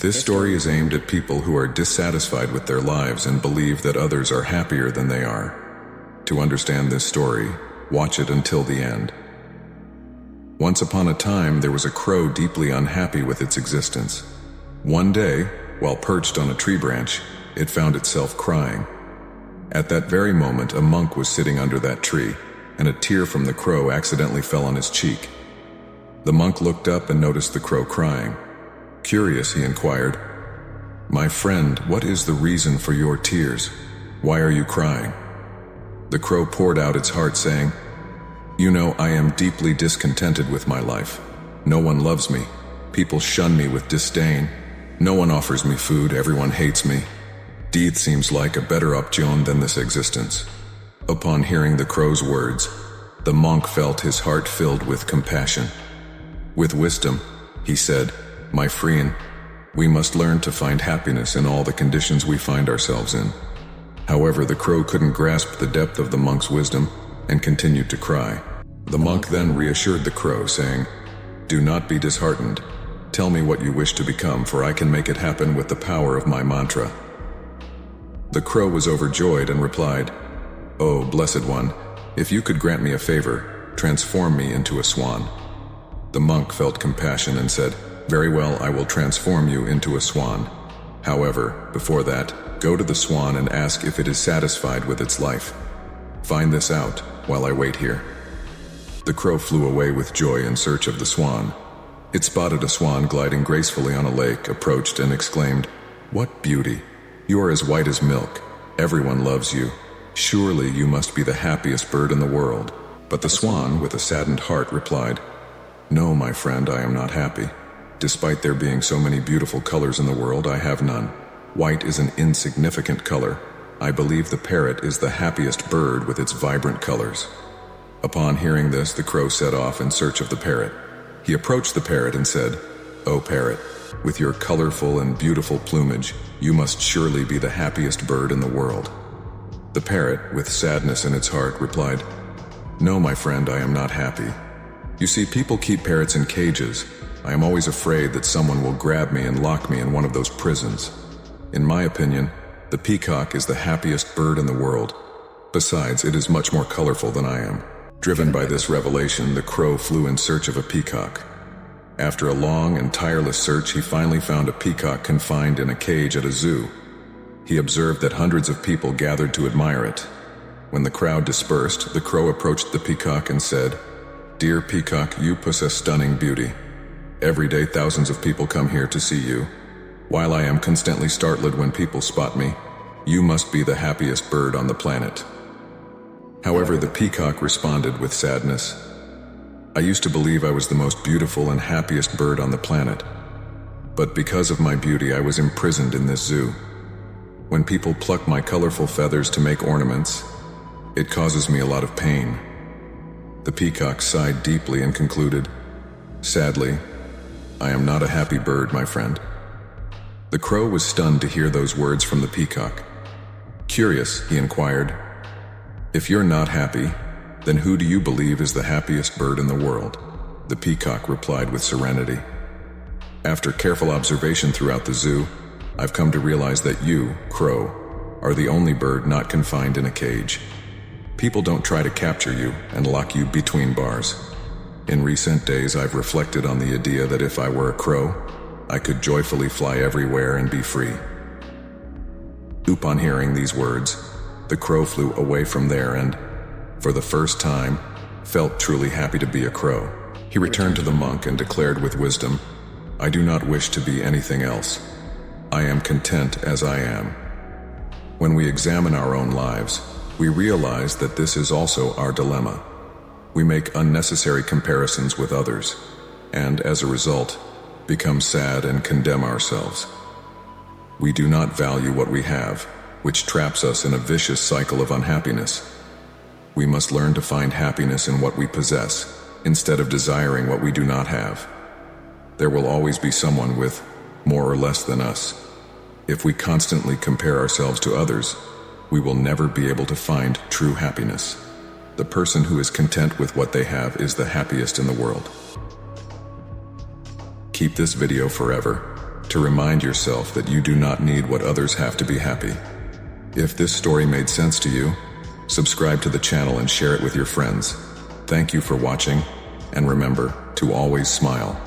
This story is aimed at people who are dissatisfied with their lives and believe that others are happier than they are. To understand this story, watch it until the end. Once upon a time, there was a crow deeply unhappy with its existence. One day, while perched on a tree branch, it found itself crying. At that very moment, a monk was sitting under that tree, and a tear from the crow accidentally fell on his cheek. The monk looked up and noticed the crow crying. Curious, he inquired, "My friend, what is the reason for your tears? Why are you crying?" The crow poured out its heart, saying, "You know, I am deeply discontented with my life. No one loves me. People shun me with disdain. No one offers me food. Everyone hates me. Death seems like a better option than this existence." Upon hearing the crow's words, the monk felt his heart filled with compassion. With wisdom, he said, "My friend, we must learn to find happiness in all the conditions we find ourselves in." However, the crow couldn't grasp the depth of the monk's wisdom and continued to cry. The monk then reassured the crow, saying, "Do not be disheartened. Tell me what you wish to become, for I can make it happen with the power of my mantra." The crow was overjoyed and replied, "Oh, blessed one, if you could grant me a favor, transform me into a swan." The monk felt compassion and said, "Very well, I will transform you into a swan. However, before that, go to the swan and ask if it is satisfied with its life. Find this out while I wait here." The crow flew away with joy in search of the swan. It spotted a swan gliding gracefully on a lake, approached and exclaimed, "What beauty! You are as white as milk. Everyone loves you. Surely you must be the happiest bird in the world." But the swan, with a saddened heart, replied, "No, my friend, I am not happy. Despite there being so many beautiful colors in the world, I have none. White is an insignificant color. I believe the parrot is the happiest bird with its vibrant colors." Upon hearing this, the crow set off in search of the parrot. He approached the parrot and said, "O parrot, with your colorful and beautiful plumage, you must surely be the happiest bird in the world." The parrot, with sadness in its heart, replied, "No, my friend, I am not happy. You see, people keep parrots in cages. I am always afraid that someone will grab me and lock me in one of those prisons. In my opinion, the peacock is the happiest bird in the world. Besides, it is much more colorful than I am." Driven by this revelation, the crow flew in search of a peacock. After a long and tireless search, he finally found a peacock confined in a cage at a zoo. He observed that hundreds of people gathered to admire it. When the crowd dispersed, the crow approached the peacock and said, "Dear peacock, you possess stunning beauty. Every day thousands of people come here to see you. While I am constantly startled when people spot me, you must be the happiest bird on the planet." However, the peacock responded with sadness, "I used to believe I was the most beautiful and happiest bird on the planet. But because of my beauty, I was imprisoned in this zoo. When people pluck my colorful feathers to make ornaments, it causes me a lot of pain." The peacock sighed deeply and concluded, "Sadly, I am not a happy bird, my friend." The crow was stunned to hear those words from the peacock. Curious, he inquired, "If you're not happy, then who do you believe is the happiest bird in the world?" The peacock replied with serenity, "After careful observation throughout the zoo, I've come to realize that you, crow, are the only bird not confined in a cage. People don't try to capture you and lock you between bars. In recent days, I've reflected on the idea that if I were a crow, I could joyfully fly everywhere and be free." Upon hearing these words, the crow flew away from there and, for the first time, felt truly happy to be a crow. He returned to the monk and declared with wisdom, "I do not wish to be anything else. I am content as I am." When we examine our own lives, we realize that this is also our dilemma. We make unnecessary comparisons with others, and as a result, become sad and condemn ourselves. We do not value what we have, which traps us in a vicious cycle of unhappiness. We must learn to find happiness in what we possess, instead of desiring what we do not have. There will always be someone with more or less than us. If we constantly compare ourselves to others, we will never be able to find true happiness. The person who is content with what they have is the happiest in the world. Keep this video forever. to remind yourself that you do not need what others have to be happy. If this story made sense to you, subscribe to the channel and share it with your friends. Thank you for watching, and remember to always smile.